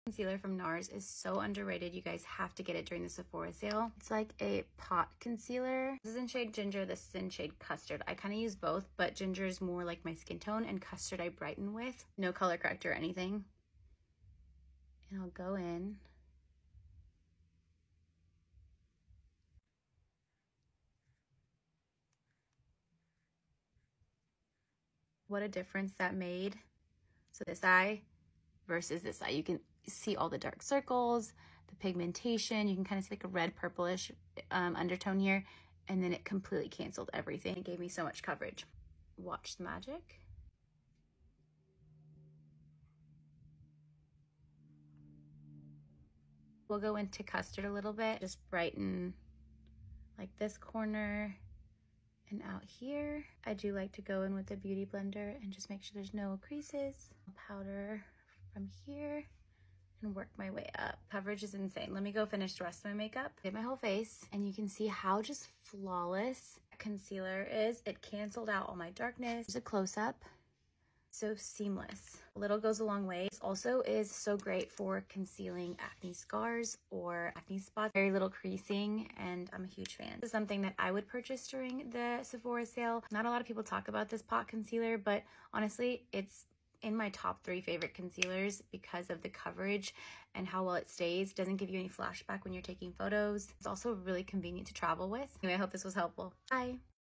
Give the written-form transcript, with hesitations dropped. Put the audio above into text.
Concealer from Nars is so underrated. You guys have to get it during the Sephora sale. It's like a pot concealer. This is in shade Ginger. This is in shade Custard. I kind of use both, but Ginger is more like my skin tone and Custard I brighten with. No color corrector or anything. And I'll go in. What a difference that made. So this eye versus this eye. You can see all the dark circles, the pigmentation. You can kind of see like a red purplish undertone here. And then it completely canceled everything. It gave me so much coverage. Watch the magic. We'll go into Custard a little bit. Just brighten like this corner and out here. I do like to go in with the Beauty Blender and just make sure there's no creases. Powder from here and work my way up. Coverage is insane. Let me go finish the rest of my makeup. Hit my whole face and you can see how just flawless concealer is. It canceled out all my darkness. Here's a close-up. So seamless. A little goes a long way. This also is so great for concealing acne scars or acne spots. Very little creasing, and I'm a huge fan. This is something that I would purchase during the Sephora sale. Not a lot of people talk about this pot concealer, but honestly, it's in my top 3 favorite concealers because of the coverage and how well it stays. It doesn't give you any flashback when you're taking photos. It's also really convenient to travel with. Anyway, I hope this was helpful. Bye.